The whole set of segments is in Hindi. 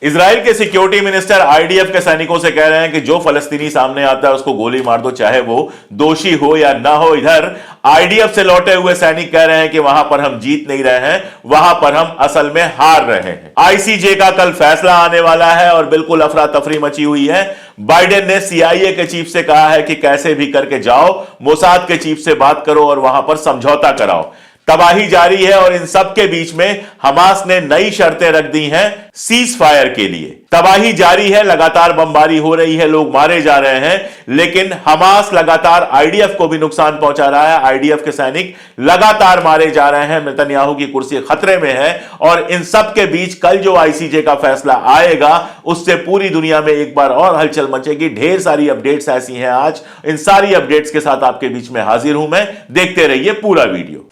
इजराइल के सिक्योरिटी मिनिस्टर आईडीएफ के सैनिकों से कह रहे हैं कि जो फलस्तीनी सामने आता है उसको गोली मार दो, चाहे वो दोषी हो या ना हो। इधर आईडीएफ से लौटे हुए सैनिक कह रहे हैं कि वहां पर हम जीत नहीं रहे हैं, वहां पर हम असल में हार रहे हैं। आईसीजे का कल फैसला आने वाला है और बिल्कुल अफरा तफरी मची हुई है। बाइडेन ने सीआईए के चीफ से कहा है कि कैसे भी करके जाओ, मोसाद के चीफ से बात करो और वहां पर समझौता कराओ। तबाही जारी है और इन सब के बीच में हमास ने नई शर्तें रख दी हैं सीज फायर के लिए। तबाही जारी है, लगातार बमबारी हो रही है, लोग मारे जा रहे हैं, लेकिन हमास लगातार आईडीएफ को भी नुकसान पहुंचा रहा है। आईडीएफ के सैनिक लगातार मारे जा रहे हैं, नेतन्याहू की कुर्सी खतरे में है। और इन सब के बीच कल जो आईसीजे का फैसला आएगा उससे पूरी दुनिया में एक बार और हलचल मचेगी। ढेर सारी अपडेट्स ऐसी हैं आज, इन सारी अपडेट्स के साथ आपके बीच में हाजिर हूं मैं। देखते रहिए पूरा वीडियो।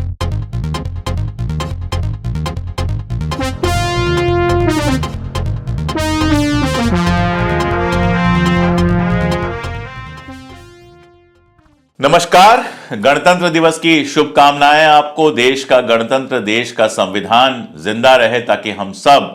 नमस्कार, गणतंत्र दिवस की शुभकामनाएं आपको। देश का गणतंत्र, देश का संविधान जिंदा रहे ताकि हम सब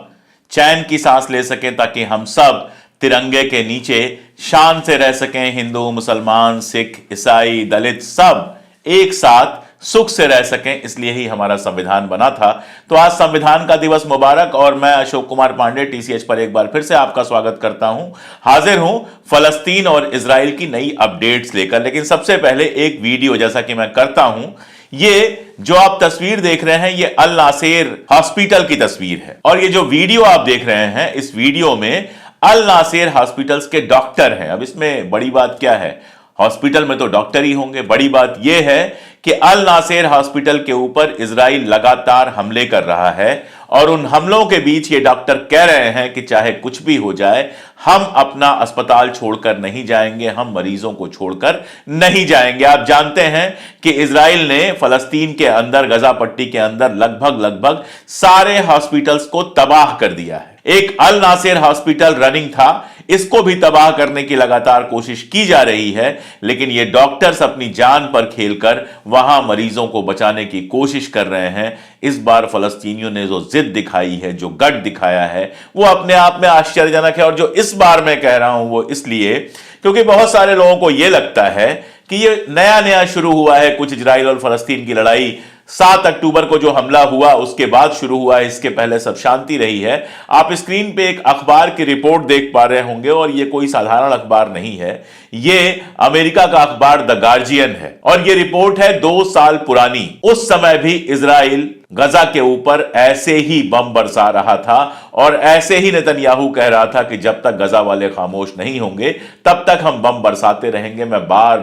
चैन की सांस ले सकें, ताकि हम सब तिरंगे के नीचे शान से रह सकें। हिंदू, मुसलमान, सिख, ईसाई, दलित सब एक साथ सुख से रह सकें, इसलिए ही हमारा संविधान बना था। तो आज संविधान का दिवस मुबारक। और मैं अशोक कुमार पांडे टीसीएच पर एक बार फिर से आपका स्वागत करता हूं। हाजिर हूं फलस्तीन और इजराइल की नई अपडेट्स लेकर। लेकिन सबसे पहले एक वीडियो, जैसा कि मैं करता हूं, ये जो आप तस्वीर देख रहे हैं ये अल नासेर हॉस्पिटल की तस्वीर है। और ये जो वीडियो आप देख रहे हैं, इस वीडियो में अल नासेर हॉस्पिटल्स के डॉक्टर हैं। अब इसमें बड़ी बात क्या है, हॉस्पिटल में तो डॉक्टर ही होंगे। बड़ी बात यह है कि अल नासेर हॉस्पिटल के ऊपर इजराइल लगातार हमले कर रहा है और उन हमलों के बीच ये डॉक्टर कह रहे हैं कि चाहे कुछ भी हो जाए, हम अपना अस्पताल छोड़कर नहीं जाएंगे, हम मरीजों को छोड़कर नहीं जाएंगे। आप जानते हैं कि इजराइल ने फलस्तीन के अंदर, गजा पट्टी के अंदर लगभग सारे हॉस्पिटल्स को तबाह कर दिया है। एक अल नासेर हॉस्पिटल रनिंग था, इसको भी तबाह करने की लगातार कोशिश की जा रही है। लेकिन ये डॉक्टर्स अपनी जान पर खेलकर वहां मरीजों को बचाने की कोशिश कर रहे हैं। इस बार फलस्तीनियों ने जो जिद दिखाई है, जो गट दिखाया है, वो अपने आप में आश्चर्यजनक है। और जो इस बार मैं कह रहा हूं वो इसलिए क्योंकि बहुत सारे लोगों को यह लगता है कि ये नया शुरू हुआ है कुछ, इजराइल और फलस्तीन की लड़ाई 7 अक्टूबर को जो हमला हुआ उसके बाद शुरू हुआ है, इसके पहले सब शांति रही है। आप स्क्रीन पे एक अखबार की रिपोर्ट देख पा रहे होंगे और ये कोई साधारण अखबार नहीं है, ये अमेरिका का अखबार द गार्जियन है। और ये रिपोर्ट है 2 साल पुरानी। उस समय भी इजराइल गजा के ऊपर ऐसे ही बम बरसा रहा था और ऐसे ही नेतन्याहू कह रहा था कि जब तक गजा वाले खामोश नहीं होंगे तब तक हम बम बरसाते रहेंगे। मैं बार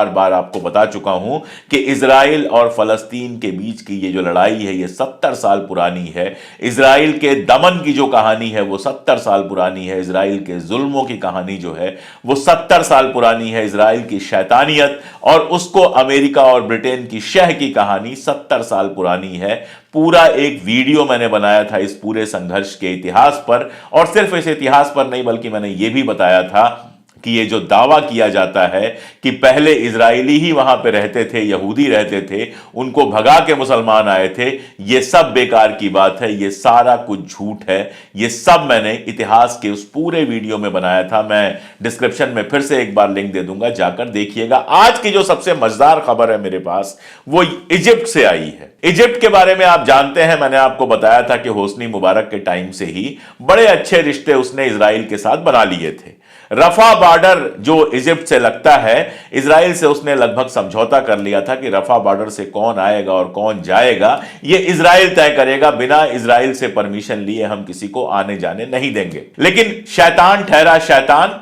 बार आपको बता चुका हूं कि इजराइल और फलस्तीन के बीच की ये जो लड़ाई है ये 70 साल पुरानी है। इजराइल के दमन की जो कहानी है वो 70 साल पुरानी है। इजराइल के जुल्मों की कहानी जो है वो 70 साल पुरानी है। इजराइल की शैतानियत और उसको अमेरिका और ब्रिटेन की शह की कहानी 70 साल पुरानी है। पूरा एक वीडियो मैंने बनाया था इस पूरे संघर्ष के इतिहास पर, और सिर्फ इस इतिहास पर नहीं बल्कि मैंने यह भी बताया था कि ये जो दावा किया जाता है कि पहले इजरायली ही वहां पे रहते थे, यहूदी रहते थे, उनको भगा के मुसलमान आए थे, ये सब बेकार की बात है, ये सारा कुछ झूठ है। ये सब मैंने इतिहास के उस पूरे वीडियो में बनाया था। मैं डिस्क्रिप्शन में फिर से एक बार लिंक दे दूंगा, जाकर देखिएगा। आज की जो सबसे मजेदार खबर है मेरे पास वो इजिप्ट से आई है। इजिप्ट के बारे में आप जानते हैं, मैंने आपको बताया था कि होस्नी मुबारक के टाइम से ही बड़े अच्छे रिश्ते उसने इजराइल के साथ बना लिए थे। रफा बॉर्डर जो इजिप्ट से लगता है, इजराइल से उसने लगभग समझौता कर लिया था कि रफा बॉर्डर से कौन आएगा और कौन जाएगा ये इजराइल तय करेगा। बिना इजराइल से परमिशन लिए हम किसी को आने जाने नहीं देंगे। लेकिन शैतान ठहरा शैतान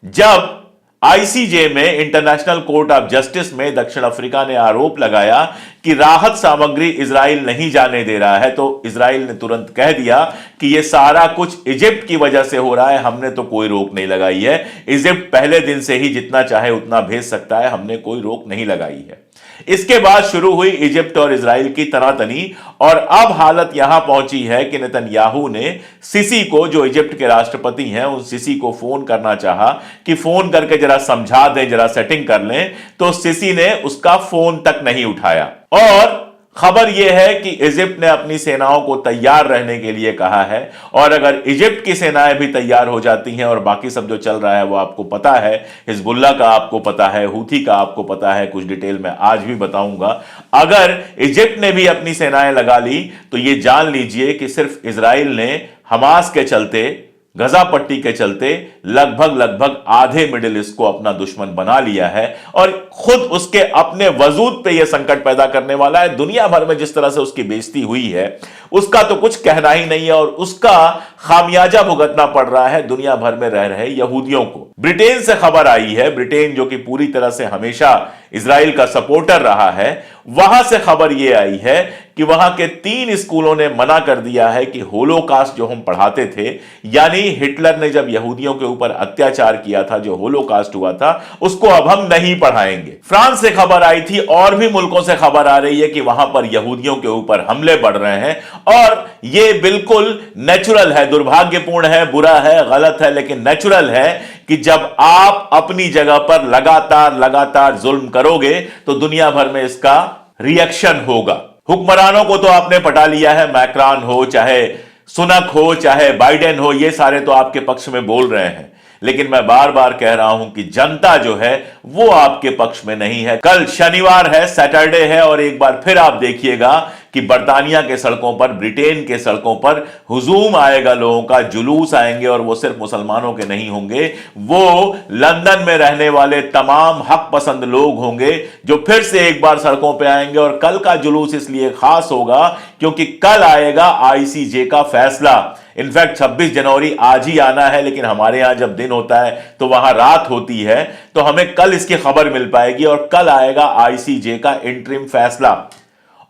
जब आईसीजे में, इंटरनेशनल कोर्ट ऑफ जस्टिस में, दक्षिण अफ्रीका ने आरोप लगाया कि राहत सामग्री इजराइल नहीं जाने दे रहा है। तो इजराइल ने तुरंत कह दिया कि यह सारा कुछ इजिप्ट की वजह से हो रहा है, हमने तो कोई रोक नहीं लगाई है। इजिप्ट पहले दिन से ही जितना चाहे उतना भेज सकता है, हमने कोई रोक नहीं लगाई है। इसके बाद शुरू हुई इजिप्ट और इजराइल की तनातनी और अब हालत यहां पहुंची है कि नेतन्याहू ने सिसी को, जो इजिप्ट के राष्ट्रपति हैं, उन सिसी को फोन करना चाहा कि फोन करके जरा समझा दें, जरा सेटिंग कर लें। तो सिसी ने उसका फोन तक नहीं उठाया। और खबर यह है कि इजिप्ट ने अपनी सेनाओं को तैयार रहने के लिए कहा है, और अगर इजिप्ट की सेनाएं भी तैयार हो जाती हैं, और बाकी सब जो चल रहा है वो आपको पता है, हिजबुल्लाह का आपको पता है, हूथी का आपको पता है, कुछ डिटेल में आज भी बताऊंगा। अगर इजिप्ट ने भी अपनी सेनाएं लगा ली तो ये जान लीजिए कि सिर्फ इजराइल ने हमास के चलते, गजा पट्टी के चलते लगभग आधे मिडिल ईस्ट को अपना दुश्मन बना लिया है, और खुद उसके अपने वजूद पे यह संकट पैदा करने वाला है। दुनिया भर में जिस तरह से उसकी बेइज्जती हुई है उसका तो कुछ कहना ही नहीं है, और उसका खामियाजा भुगतना पड़ रहा है दुनिया भर में रह रहे यहूदियों को। ब्रिटेन से खबर आई है, ब्रिटेन जो कि पूरी तरह से हमेशा इजराइल का सपोर्टर रहा है, वहां से खबर यह आई है कि वहां के 3 स्कूलों ने मना कर दिया है कि होलोकास्ट जो हम पढ़ाते थे, यानी हिटलर ने जब यहूदियों के ऊपर अत्याचार किया था, जो होलोकास्ट हुआ था, उसको अब हम नहीं पढ़ाएंगे। फ्रांस से खबर आई थी, और भी मुल्कों से खबर आ रही है कि वहां पर यहूदियों के ऊपर हमले बढ़ रहे हैं, और यह बिल्कुल नेचुरल है, दुर्भाग्यपूर्ण है, बुरा है, गलत है, लेकिन नेचुरल है कि जब आप अपनी जगह पर लगातार जुल्म करोगे तो दुनिया भर में इसका रिएक्शन होगा। हुक्मरानों को तो आपने पटा लिया है, मैक्रान हो, चाहे सुनक हो, चाहे बाइडेन हो, ये सारे तो आपके पक्ष में बोल रहे हैं, लेकिन मैं बार बार कह रहा हूं कि जनता जो है वो आपके पक्ष में नहीं है। कल शनिवार है, सैटरडे है, और एक बार फिर आप देखिएगा कि बर्तानिया के सड़कों पर, ब्रिटेन के सड़कों पर हुजूम आएगा, लोगों का जुलूस आएंगे, और वो सिर्फ मुसलमानों के नहीं होंगे, वो लंदन में रहने वाले तमाम हक पसंद लोग होंगे जो फिर से एक बार सड़कों पे आएंगे। और कल का जुलूस इसलिए खास होगा क्योंकि कल आएगा आईसीजे का फैसला। इनफैक्ट 26 जनवरी आज ही आना है, लेकिन हमारे यहां जब दिन होता है तो वहां रात होती है, तो हमें कल इसकी खबर मिल पाएगी, और कल आएगा आईसीजे का इंटरिम फैसला।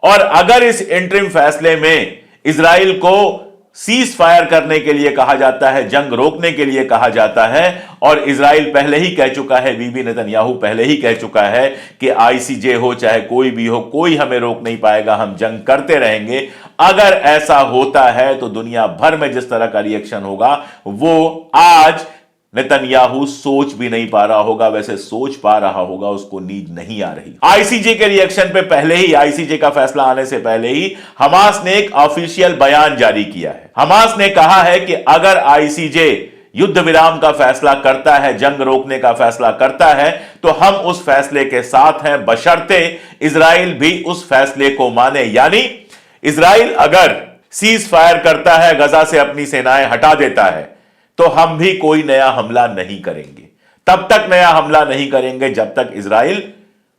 और अगर इस इंटरिम फैसले में इजराइल को सीज फायर करने के लिए कहा जाता है, जंग रोकने के लिए कहा जाता है, और इजराइल पहले ही कह चुका है, बीबी नेतन्याहू पहले ही कह चुका है कि आईसीजे हो चाहे कोई भी हो, कोई हमें रोक नहीं पाएगा, हम जंग करते रहेंगे। अगर ऐसा होता है तो दुनिया भर में जिस तरह का रिएक्शन होगा वो आज नेतन्याहू सोच भी नहीं पा रहा होगा, वैसे सोच पा रहा होगा, उसको नींद नहीं आ रही। आईसीजे के रिएक्शन पे पहले ही, आईसीजे का फैसला आने से पहले ही हमास ने एक ऑफिशियल बयान जारी किया है। हमास ने कहा है कि अगर आईसीजे युद्ध विराम का फैसला करता है, जंग रोकने का फैसला करता है, तो हम उस फैसले के साथ हैं, बशर्ते इजराइल भी उस फैसले को माने। यानी इजराइल अगर सीज फायर करता है, गजा से अपनी सेनाएं हटा देता है, तो हम भी कोई नया हमला नहीं करेंगे। तब तक नया हमला नहीं करेंगे जब तक इजराइल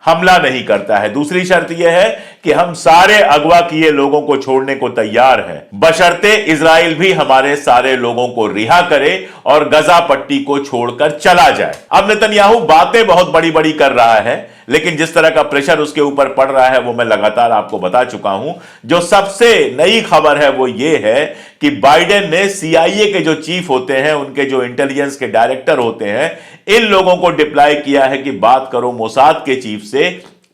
हमला नहीं करता है। दूसरी शर्त यह है कि हम सारे अगवा किए लोगों को छोड़ने को तैयार हैं, बशर्ते इजराइल भी हमारे सारे लोगों को रिहा करे और गजा पट्टी को छोड़कर चला जाए। अब नेतन्याहू बातें बहुत बड़ी बड़ी कर रहा है, लेकिन जिस तरह का प्रेशर उसके ऊपर पड़ रहा है वो मैं लगातार आपको बता चुका हूं। जो सबसे नई खबर है वो ये है कि बाइडेन ने सीआईए के जो चीफ होते हैं, उनके जो इंटेलिजेंस के डायरेक्टर होते हैं, इन लोगों को डिप्लॉय किया है कि बात करो मोसाद के चीफ से।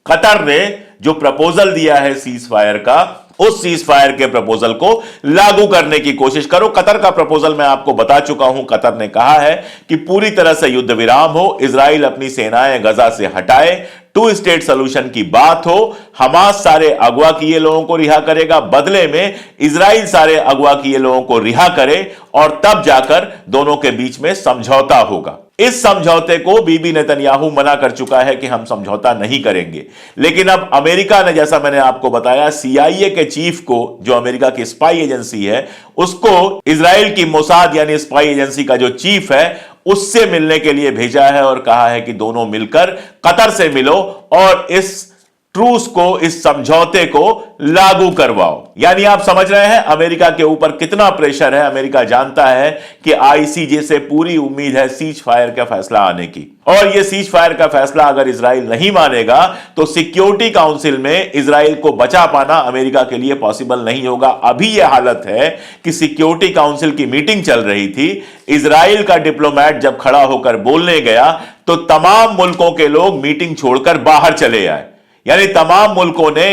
कतर ने जो प्रपोजल दिया है सीज फायर का, उस सीज फायर के प्रपोजल को लागू करने की कोशिश करो। कतर का प्रपोजल मैं आपको बता चुका हूं। कतर ने कहा है कि पूरी तरह से युद्ध विराम हो, इजराइल अपनी सेनाएं गजा से हटाए, 2 स्टेट सोल्यूशन की बात हो, हमास सारे अगवा किए लोगों को रिहा करेगा, बदले में इजराइल सारे अगवा किए लोगों को रिहा करे, और तब जाकर दोनों के बीच में समझौता होगा। इस समझौते को बीबी नेतन्याहू मना कर चुका है कि हम समझौता नहीं करेंगे, लेकिन अब अमेरिका ने, जैसा मैंने आपको बताया, सीआईए के चीफ को, जो अमेरिका की स्पाई एजेंसी है, उसको इजराइल की मोसाद यानी स्पाई एजेंसी का जो चीफ है उससे मिलने के लिए भेजा है, और कहा है कि दोनों मिलकर कतर से मिलो और इस ट्रूस को, इस समझौते को लागू करवाओ। यानी आप समझ रहे हैं अमेरिका के ऊपर कितना प्रेशर है। अमेरिका जानता है कि आईसीजे से पूरी उम्मीद है सीज फायर का फैसला आने की, और यह सीज फायर का फैसला अगर इजराइल नहीं मानेगा तो सिक्योरिटी काउंसिल में इजराइल को बचा पाना अमेरिका के लिए पॉसिबल नहीं होगा। अभी यह हालत है कि सिक्योरिटी काउंसिल की मीटिंग चल रही थी, इजराइल का डिप्लोमैट जब खड़ा होकर बोलने गया तो तमाम मुल्कों के लोग मीटिंग छोड़कर बाहर चले आए। यानी तमाम मुल्कों ने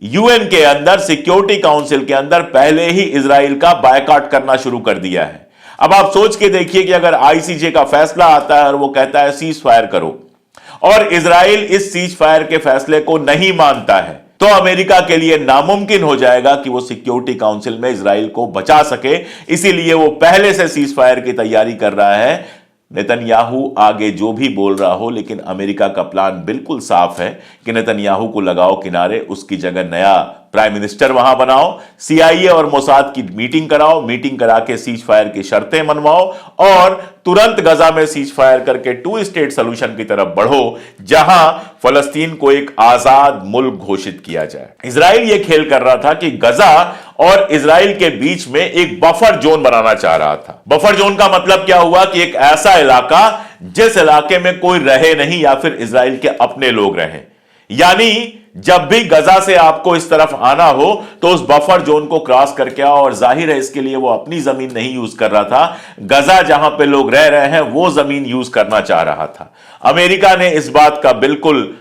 यूएन के अंदर, सिक्योरिटी काउंसिल के अंदर पहले ही इजराइल का बायकॉट करना शुरू कर दिया है। अब आप सोच के देखिए कि अगर आईसीजे का फैसला आता है और वो कहता है सीज फायर करो, और इजराइल इस सीज फायर के फैसले को नहीं मानता है, तो अमेरिका के लिए नामुमकिन हो जाएगा कि वो सिक्योरिटी काउंसिल में इजराइल को बचा सके। इसीलिए वो पहले से सीज फायर की तैयारी कर रहा है। नेतन्याहू आगे जो भी बोल रहा हो, लेकिन अमेरिका का प्लान बिल्कुल साफ है कि नेतन्याहू को लगाओ किनारे, उसकी जगह नया प्राइम मिनिस्टर वहां बनाओ, सीआईए और मोसाद की मीटिंग कराओ, मीटिंग करा के सीज फायर की शर्तें मनवाओ और तुरंत गजा में सीज फायर करके 2 स्टेट सोल्यूशन की तरफ बढ़ो, जहां फलस्तीन को एक आजाद मुल्क घोषित किया जाए। इजराइल यह खेल कर रहा था कि गजा और इजराइल के बीच में एक बफर जोन बनाना चाह रहा था। बफर जोन का मतलब क्या हुआ कि एक ऐसा इलाका जिस इलाके में कोई रहे नहीं या फिर इजराइल के अपने लोग रहें, यानी जब भी गजा से आपको इस तरफ आना हो तो उस बफर जोन को क्रॉस करके आओ। और जाहिर है इसके लिए वो अपनी जमीन नहीं यूज कर रहा था, गजा जहां पे लोग रह रहे हैं वो जमीन यूज करना चाह रहा था। अमेरिका ने इस बात का बिल्कुल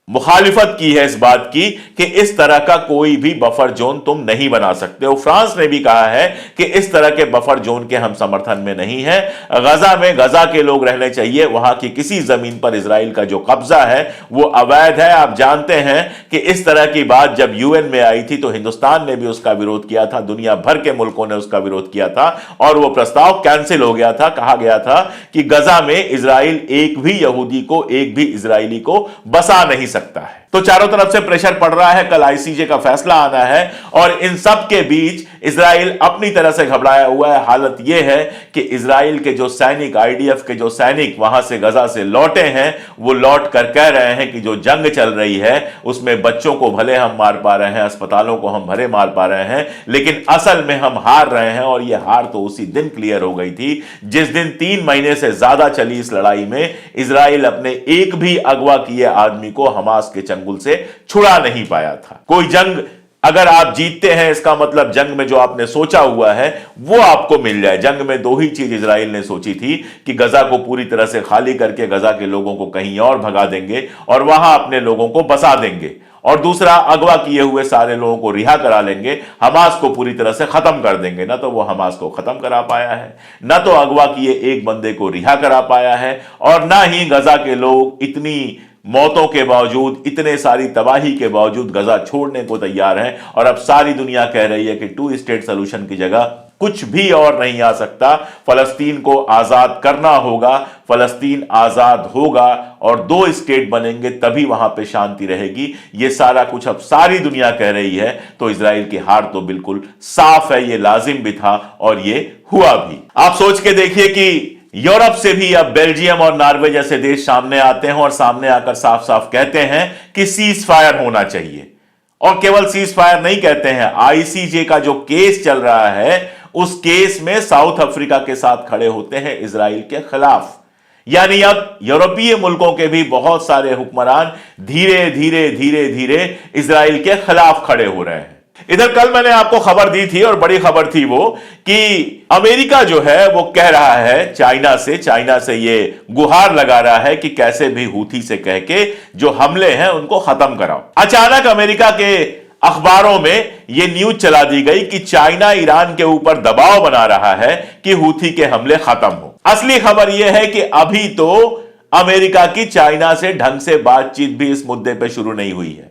मुखालिफत की है, इस बात की कि इस तरह का कोई भी बफर जोन तुम नहीं बना सकते हो। फ्रांस ने भी कहा है कि इस तरह के बफर जोन के हम समर्थन में नहीं है। गजा में गजा के लोग रहने चाहिए, वहां की किसी जमीन पर इजराइल का जो कब्जा है वो अवैध है। आप जानते हैं कि इस तरह की बात जब यूएन में आई थी तो हिंदुस्तान ने भी उसका विरोध किया था, दुनिया भर के मुल्कों ने उसका विरोध किया था और वो प्रस्ताव कैंसिल हो गया था। कहा गया था कि गजा में इजराइल एक भी यहूदी को, एक भी इजरायली को बसा नहीं सकता है। तो चारों तरफ से प्रेशर पड़ रहा है, कल आईसीजे का फैसला आना है और इन सब के बीच इजराइल अपनी तरह से घबराया हुआ है। हालत यह है कि इजराइल के जो सैनिक, आईडीएफ के जो सैनिक वहां से गजा से लौटे हैं, वो लौट कर कह रहे हैं कि जो जंग चल रही है उसमें बच्चों को भले हम मार पा रहे हैं, अस्पतालों को हम भले मार पा रहे हैं, लेकिन असल में हम हार रहे हैं। और यह हार तो उसी दिन क्लियर हो गई थी जिस दिन 3 महीने से ज्यादा चली इस लड़ाई में इजराइल अपने एक भी अगवा किए आदमी को हमास के चंगुल से छुड़ा नहीं पाया था। कोई जंग अगर आप जीतते हैं, इसका मतलब जंग में जो आपने सोचा हुआ है वो आपको मिल जाए। जंग में 2 ही चीज इजराइल ने सोची थी कि गजा को पूरी तरह से खाली करके गजा के लोगों को कहीं और भगा देंगे और वहां अपने लोगों को बसा देंगे, और दूसरा अगवा किए हुए सारे लोगों को रिहा करा लेंगे, हमास को पूरी तरह से खत्म कर देंगे। ना तो वो हमास को खत्म करा पाया है, ना तो अगवा किए एक बंदे को रिहा करा पाया है, और ना ही गजा के लोग इतनी मौतों के बावजूद, इतने सारी तबाही के बावजूद गजा छोड़ने को तैयार हैं। और अब सारी दुनिया कह रही है कि 2 स्टेट सोल्यूशन की जगह कुछ भी और नहीं आ सकता, फलस्तीन को आजाद करना होगा, फलस्तीन आजाद होगा और 2 स्टेट बनेंगे तभी वहां पे शांति रहेगी। ये सारा कुछ अब सारी दुनिया कह रही है, तो इजराइल की हार तो बिल्कुल साफ है, ये लाजिम भी था और ये हुआ भी। आप सोच के देखिए कि यूरोप से भी अब बेल्जियम और नॉर्वे जैसे देश सामने आते हैं और सामने आकर साफ साफ कहते हैं कि सीज फायर होना चाहिए। और केवल सीज फायर नहीं कहते हैं, आईसीजे का जो केस चल रहा है उस केस में साउथ अफ्रीका के साथ खड़े होते हैं इजराइल के खिलाफ। यानी अब यूरोपीय मुल्कों के भी बहुत सारे हुक्मरान धीरे धीरे धीरे धीरे इजराइल के खिलाफ खड़े हो रहे हैं। इधर कल मैंने आपको खबर दी थी और बड़ी खबर थी वो कि अमेरिका जो है वो कह रहा है चाइना से ये गुहार लगा रहा है कि कैसे भी हूथी से कह के जो हमले हैं उनको खत्म कराओ। अचानक अमेरिका के अखबारों में ये न्यूज चला दी गई कि चाइना ईरान के ऊपर दबाव बना रहा है कि हूथी के हमले खत्म हो। असली खबर यह है कि अभी तो अमेरिका की चाइना से ढंग से बातचीत भी इस मुद्दे पर शुरू नहीं हुई है।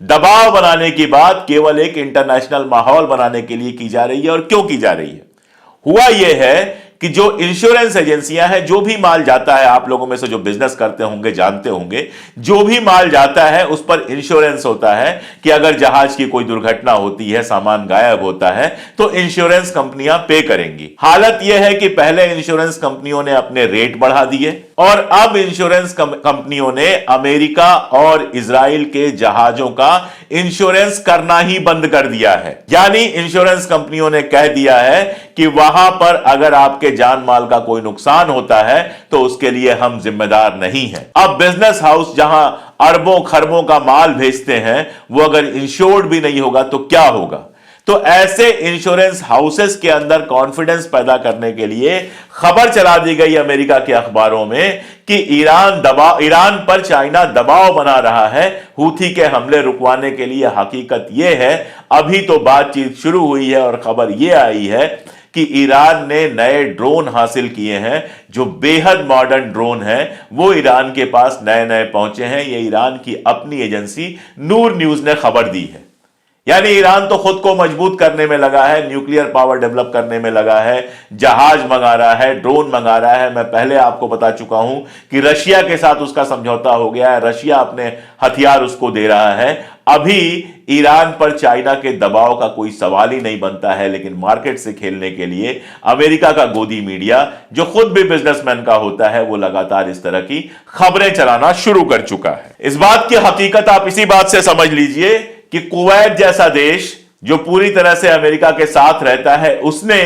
दबाव बनाने की बात केवल एक इंटरनेशनल माहौल बनाने के लिए की जा रही है। और क्यों की जा रही है? हुआ यह है कि जो इंश्योरेंस एजेंसियां हैं, जो भी माल जाता है, आप लोगों में से जो बिजनेस करते होंगे जानते होंगे, जो भी माल जाता है उस पर इंश्योरेंस होता है कि अगर जहाज की कोई दुर्घटना होती है, सामान गायब होता है, तो इंश्योरेंस कंपनियां पे करेंगी। हालत यह है कि पहले इंश्योरेंस कंपनियों ने अपने रेट बढ़ा दिए और अब इंश्योरेंस कंपनियों ने अमेरिका और इजराइल के जहाजों का इंश्योरेंस करना ही बंद कर दिया है। यानी इंश्योरेंस कंपनियों ने कह दिया है कि वहां पर अगर आपके जान माल का कोई नुकसान होता है तो उसके लिए हम जिम्मेदार नहीं हैं। अब बिजनेस हाउस जहां अरबों खरबों का माल भेजते हैं, वो अगर इंश्योर्ड भी नहीं होगा तो क्या होगा? तो ऐसे इंश्योरेंस हाउसेस के अंदर कॉन्फिडेंस पैदा करने के लिए खबर चला दी गई अमेरिका के अखबारों में कि ईरान पर चाइना दबाव बना रहा है हूथी के हमले रुकवाने के लिए। हकीकत यह है, अभी तो बातचीत शुरू हुई है और खबर यह आई है कि ईरान ने नए ड्रोन हासिल किए हैं, जो बेहद मॉडर्न ड्रोन हैं, वो ईरान के पास नए नए पहुंचे हैं। ये ईरान की अपनी एजेंसी नूर न्यूज ने खबर दी है। यानी ईरान तो खुद को मजबूत करने में लगा है, न्यूक्लियर पावर डेवलप करने में लगा है, जहाज मंगा रहा है, ड्रोन मंगा रहा है। मैं पहले आपको बता चुका हूं कि रशिया के साथ उसका समझौता हो गया है, रशिया अपने हथियार उसको दे रहा है। अभी ईरान पर चाइना के दबाव का कोई सवाल ही नहीं बनता है, लेकिन मार्केट से खेलने के लिए अमेरिका का गोदी मीडिया, जो खुद भी बिजनेसमैन का होता है, वो लगातार इस तरह की खबरें चलाना शुरू कर चुका है। इस बात की हकीकत आप इसी बात से समझ लीजिए कि कुवैत जैसा देश जो पूरी तरह से अमेरिका के साथ रहता है, उसने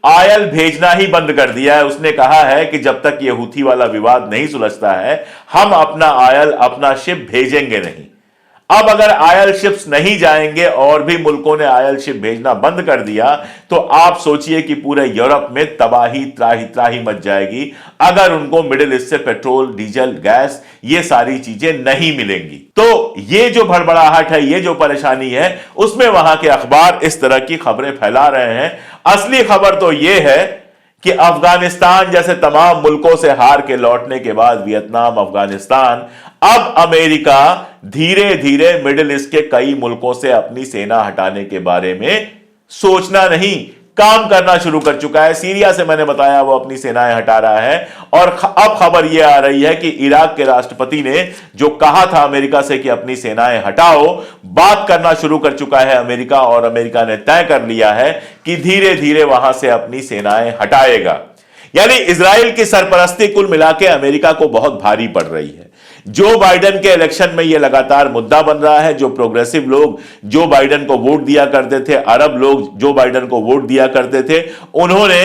आयल भेजना ही बंद कर दिया है। उसने कहा है कि जब तक यह हूथी वाला विवाद नहीं सुलझता है, हम अपना आयल, अपना शिप भेजेंगे नहीं। अब अगर आयल शिप्स नहीं जाएंगे और भी मुल्कों ने आयल शिप भेजना बंद कर दिया, तो आप सोचिए कि पूरे यूरोप में तबाही त्राही त्राही मच जाएगी अगर उनको मिडिल ईस्ट से पेट्रोल, डीजल, गैस, ये सारी चीजें नहीं मिलेंगी। तो ये जो भड़बड़ाहट है, ये जो परेशानी है, उसमें वहां के अखबार इस तरह की खबरें फैला रहे हैं। असली खबर तो यह है कि अफगानिस्तान जैसे तमाम मुल्कों से हार के लौटने के बाद वियतनाम, अफगानिस्तान, अब अमेरिका धीरे धीरे मिडिल ईस्ट के कई मुल्कों से अपनी सेना हटाने के बारे में सोचना नहीं, काम करना शुरू कर चुका है। सीरिया से मैंने बताया वो अपनी सेनाएं हटा रहा है, और अब खबर यह आ रही है कि इराक के राष्ट्रपति ने जो कहा था अमेरिका से कि अपनी सेनाएं हटाओ, बात करना शुरू कर चुका है अमेरिका, और अमेरिका ने तय कर लिया है कि धीरे धीरे वहां से अपनी सेनाएं हटाएगा। यानी इजराइल की सरपरस्ती कुल मिला के अमेरिका को बहुत भारी पड़ रही है। जो बाइडेन के इलेक्शन में यह लगातार मुद्दा बन रहा है, जो प्रोग्रेसिव लोग जो बाइडेन को वोट दिया करते थे, अरब लोग जो बाइडेन को वोट दिया करते थे, उन्होंने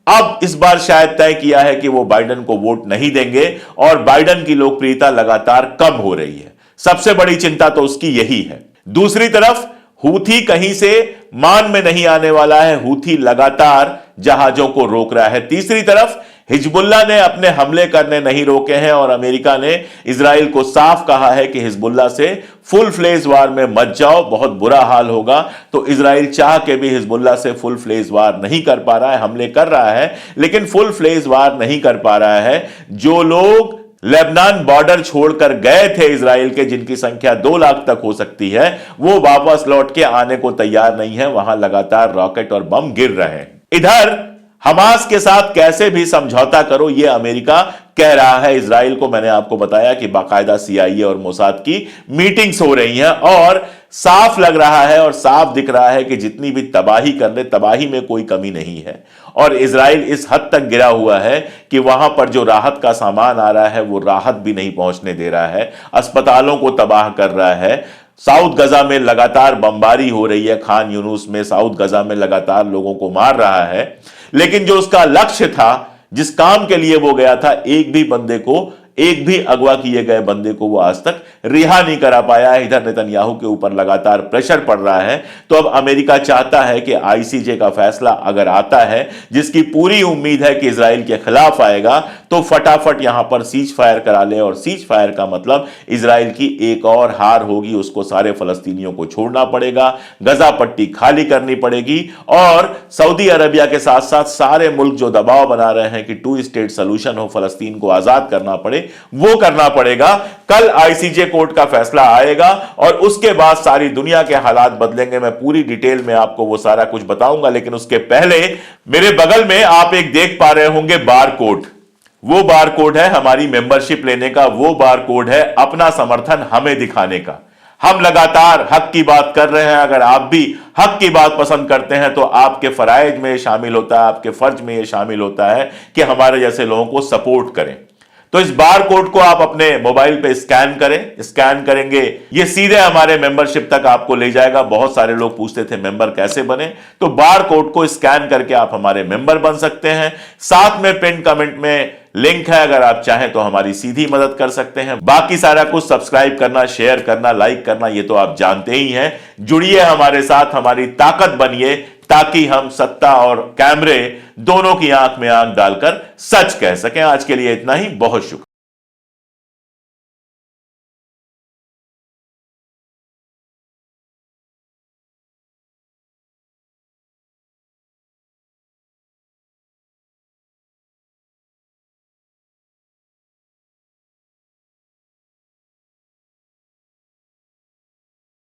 अब इस बार शायद तय किया है कि वो बाइडेन को वोट नहीं देंगे, और बाइडेन की लोकप्रियता लगातार कम हो रही है। सबसे बड़ी चिंता तो उसकी यही है। दूसरी तरफ हूथी कहीं से मान में नहीं आने वाला है, हूथी लगातार जहाजों को रोक रहा है। तीसरी तरफ हिजबुल्लाह ने अपने हमले करने नहीं रोके हैं, और अमेरिका ने इजराइल को साफ कहा है कि हिजबुल्लाह से फुल फ्लेज वार में मत जाओ, बहुत बुरा हाल होगा। तो इजराइल चाह के भी हिजबुल्लाह से फुल फ्लेज वार नहीं कर पा रहा है, हमले कर रहा है लेकिन फुल फ्लेज वार नहीं कर पा रहा है। जो लोग लेबनान बॉर्डर छोड़कर गए थे इजराइल के, जिनकी संख्या 2 लाख तक हो सकती है, वो वापस लौट के आने को तैयार नहीं है। वहां लगातार रॉकेट और बम गिर रहे हैं। इधर हमास के साथ कैसे भी समझौता करो, यह अमेरिका कह रहा है। इजराइल को मैंने आपको बताया कि बाकायदा CIA और मोसाद की मीटिंग्स हो रही हैं, और साफ लग रहा है और साफ दिख रहा है कि जितनी भी तबाही कर ले, तबाही में कोई कमी नहीं है। और इजराइल इस हद तक गिरा हुआ है कि वहां पर जो राहत का सामान आ रहा है, वो राहत भी नहीं पहुंचने दे रहा है, अस्पतालों को तबाह कर रहा है। साउथ गजा में लगातार बमबारी हो रही है, खान यूनुस में, साउथ गजा में लगातार लोगों को मार रहा है। लेकिन जो उसका लक्ष्य था, जिस काम के लिए वो गया था, एक भी बंदे को, एक भी अगवा किए गए बंदे को वो आज तक रिहा नहीं करा पाया है। इधर नेतन्याहू के ऊपर लगातार प्रेशर पड़ रहा है। तो अब अमेरिका चाहता है कि ICJ का फैसला अगर आता है, जिसकी पूरी उम्मीद है कि इजराइल के खिलाफ आएगा, तो फटाफट यहां पर सीज फायर करा ले। और सीज फायर का मतलब इजराइल की एक और हार होगी, उसको सारे फलस्तीनियों को छोड़ना पड़ेगा, गजा पट्टी खाली करनी पड़ेगी, और सऊदी अरबिया के साथ साथ सारे मुल्क जो दबाव बना रहे हैं कि 2 स्टेट सोल्यूशन हो, फलस्तीन को आजाद करना पड़े, वो करना पड़ेगा। कल ICJ कोर्ट का फैसला आएगा, और उसके बाद सारी दुनिया के हालात बदलेंगे। मैं पूरी डिटेल में आपको वो सारा कुछ बताऊंगा, लेकिन उसके पहले मेरे बगल में आप एक देख पा रहे होंगे बार कोड। वो बार कोड है हमारी मेंबरशिप लेने का, वो बार कोड है अपना समर्थन हमें दिखाने का। हम लगातार हक की बात कर रहे हैं। अगर आप भी हक की बात पसंद करते हैं, तो आपके फराइज में शामिल होता है, आपके फर्ज में यह शामिल होता है कि हमारे जैसे लोगों को सपोर्ट करें। तो इस बार कोड को आप अपने मोबाइल पे स्कैन करें। स्कैन करेंगे, ये सीधे हमारे मेंबरशिप तक आपको ले जाएगा। बहुत सारे लोग पूछते थे मेंबर कैसे बने, तो बार कोड को स्कैन करके आप हमारे मेंबर बन सकते हैं। साथ में पिन कमेंट में लिंक है, अगर आप चाहें तो हमारी सीधी मदद कर सकते हैं। बाकी सारा कुछ सब्सक्राइब करना, शेयर करना, लाइक करना, ये तो आप जानते ही हैं। जुड़िए हमारे साथ, हमारी ताकत बनिए, ताकि हम सत्ता और कैमरे दोनों की आंख में आंख डालकर सच कह सकें। आज के लिए इतना ही, बहुत शुक्रिया।